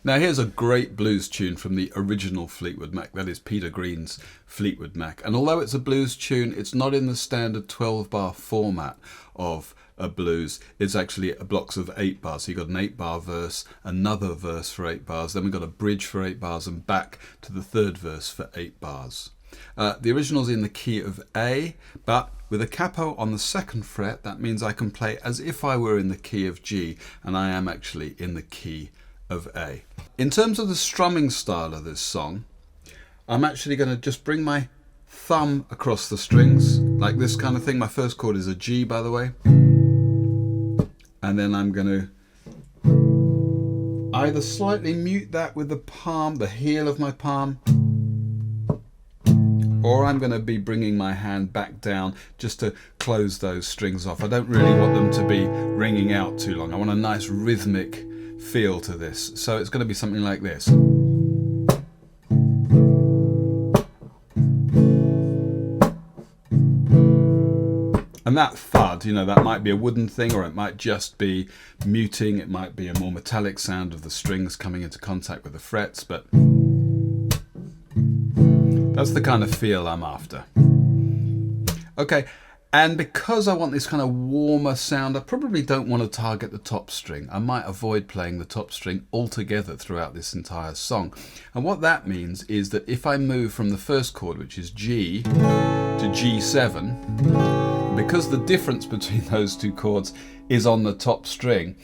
Now here's a great blues tune from the original Fleetwood Mac, that is Peter Green's Fleetwood Mac. And although it's a blues tune, it's not in the standard 12-bar format of a blues. It's actually blocks of 8 bars. So you've got an 8-bar verse, another verse for 8 bars, then we've got a bridge for 8 bars and back to the third verse for 8 bars. The original's in the key of A, but with a capo on the 2nd fret, that means I can play as if I were in the key of G, and I am actually in the key of A. In terms of the strumming style of this song, I'm actually going to just bring my thumb across the strings, like this kind of thing. My first chord is a G, by the way. And then I'm going to either slightly mute that with the palm, the heel of my palm, or I'm going to be bringing my hand back down just to close those strings off. I don't really want them to be ringing out too long. I want a nice rhythmic feel to this. So it's going to be something like this. And that thud, you know, that might be a wooden thing, or it might just be muting. It might be a more metallic sound of the strings coming into contact with the frets, but that's the kind of feel I'm after. Okay, and because I want this kind of warmer sound, I probably don't want to target the top string. I might avoid playing the top string altogether throughout this entire song. And what that means is that if I move from the first chord, which is G, to G7, because the difference between those two chords is on the top string,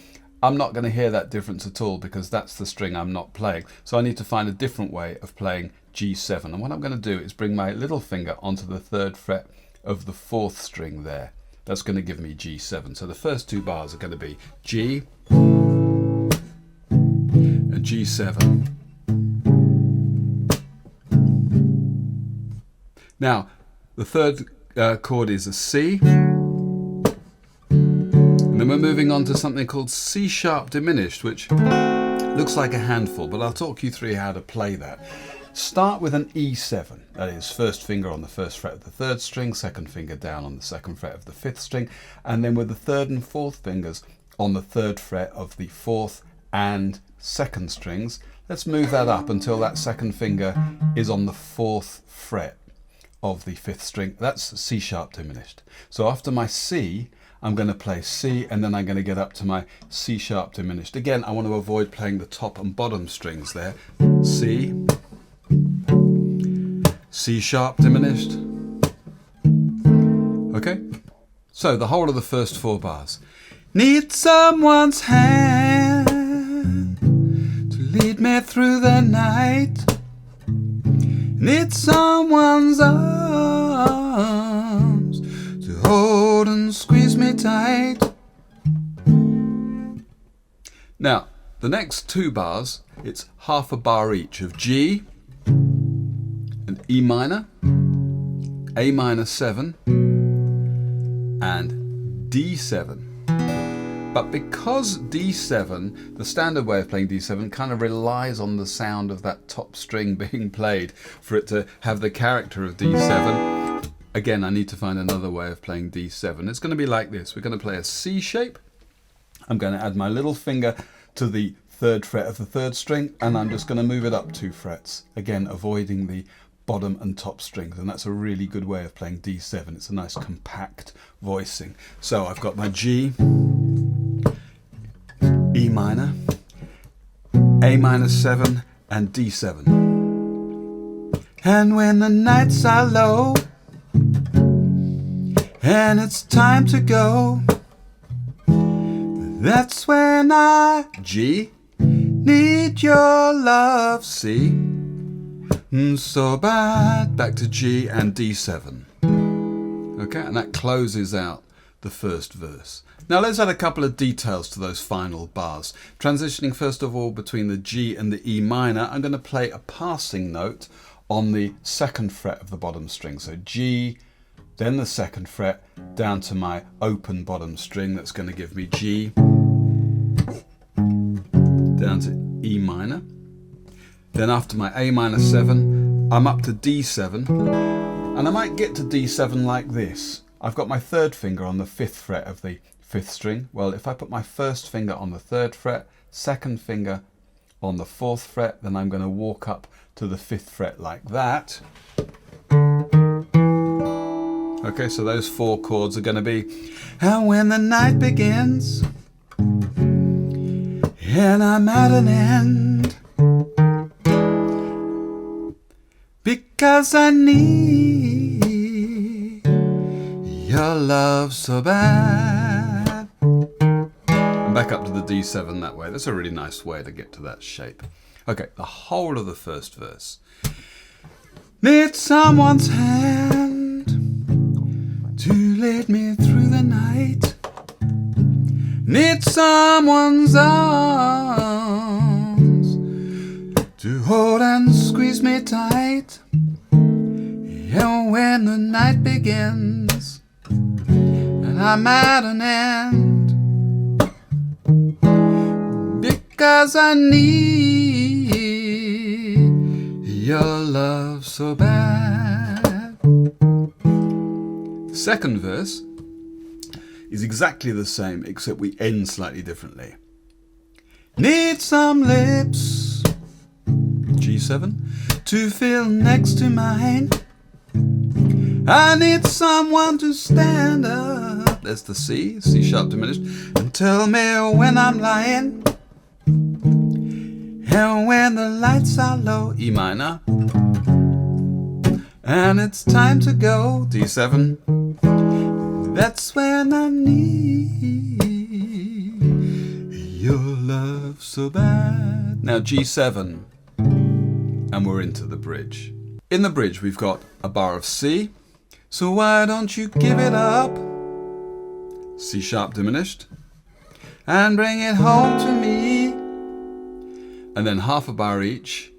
I'm not going to hear that difference at all, because that's the string I'm not playing. So I need to find a different way of playing G7. And what I'm going to do is bring my little finger onto the 3rd fret of the 4th string there. That's going to give me G7. So the first 2 bars are going to be G and G7. Now, the 3rd chord is a C. And then we're moving on to something called C sharp diminished, which looks like a handful, but I'll talk you through how to play that. Start with an E7, that is first finger on the 1st fret of the 3rd string, 2nd finger down on the 2nd fret of the 5th string, and then with the 3rd and 4th fingers on the 3rd fret of the 4th and 2nd strings. Let's move that up until that 2nd finger is on the 4th fret of the 5th string. That's C sharp diminished. So after my C, I'm going to play C, and then I'm going to get up to my C sharp diminished. Again, I want to avoid playing the top and bottom strings there. C, C sharp diminished. Okay, so the whole of the first 4 bars. Need someone's hand to lead me through the night. Need someone's arms to hold and squeeze me tight. Now, the next 2 bars, it's half a bar each of G and E minor, A minor 7, and D7. But because D7, the standard way of playing D7 kind of relies on the sound of that top string being played for it to have the character of D7, again, I need to find another way of playing D7. It's going to be like this. We're going to play a C shape. I'm going to add my little finger to the 3rd fret of the 3rd string, and I'm just going to move it up 2 frets, again avoiding the bottom and top strings, and that's a really good way of playing D7. It's a nice compact voicing. So I've got my G, E minor, A minor 7, and D7. And when the nights are low and it's time to go, that's when I, G, need your love, C. So bad, back to G and D7. Okay, and that closes out the first verse. Now let's add a couple of details to those final bars. Transitioning first of all between the G and the E minor, I'm going to play a passing note on the 2nd fret of the bottom string. So G, then the 2nd fret, down to my open bottom string. That's going to give me G, down to E minor. Then after my A minor 7, I'm up to D7, and I might get to D7 like this. I've got my 3rd finger on the 5th fret of the 5th string. Well, if I put my 1st finger on the 3rd fret, 2nd finger on the 4th fret, then I'm going to walk up to the 5th fret like that. Okay, so those 4 chords are going to be, and when the night begins and I'm at an end, because I need your love so bad. And back up to the D7 that way. That's a really nice way to get to that shape. Okay, the whole of the first verse. Need someone's hand to lead me through the night. Need someone's arms to hold and squeeze me tight. And when the night begins and I'm at an end, because I need your love so bad. The second verse is exactly the same, except we end slightly differently. Need some lips, G7, to feel next to mine. I need someone to stand up, there's the C, C sharp diminished, and tell me when I'm lying. And when the lights are low, E minor, and it's time to go, D7, that's when I need your love so bad. Now G7, and we're into the bridge. In the bridge we've got a bar of C, so why don't you give it up, C sharp diminished, and bring it home to me. And then half a bar each,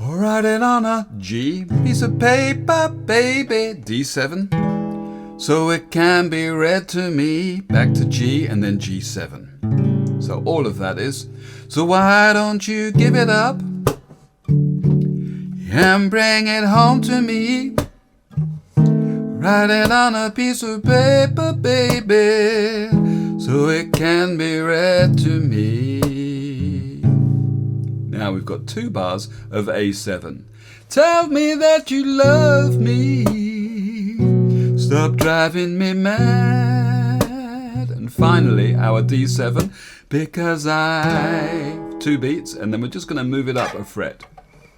or write it on a G piece of paper, baby, D7, so it can be read to me. Back to G and then G7. So all of that is, so why don't you give it up and bring it home to me. Write it on a piece of paper, baby, so it can be read to me. Now we've got 2 bars of A7. Tell me that you love me, stop driving me mad. And finally our D7, because I, 2 beats, and then we're just going to move it up a fret.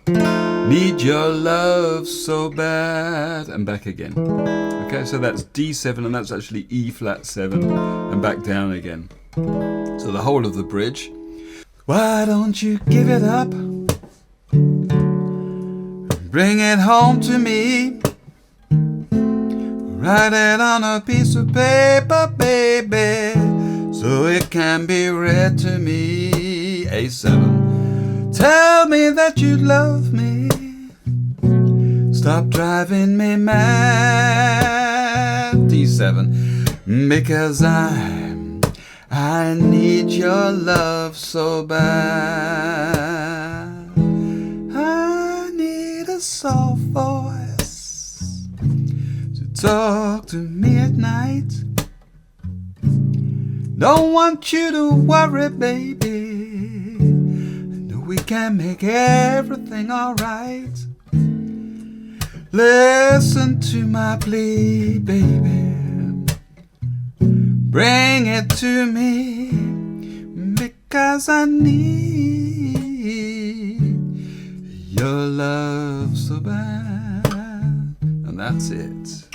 Need your love so bad, and back again. Okay, so that's D7, and that's actually E flat 7, and back down again. So the whole of the bridge. Why don't you give it up, bring it home to me. Write it on a piece of paper, baby, so it can be read to me. A7. Tell me that you love me, stop driving me mad. D7. Because I need your love so bad. I need a soft voice to talk to me at night. Don't want you to worry, baby, I know we can make everything alright. Listen to my plea, baby, bring it to me, because I need your love so bad. And that's it.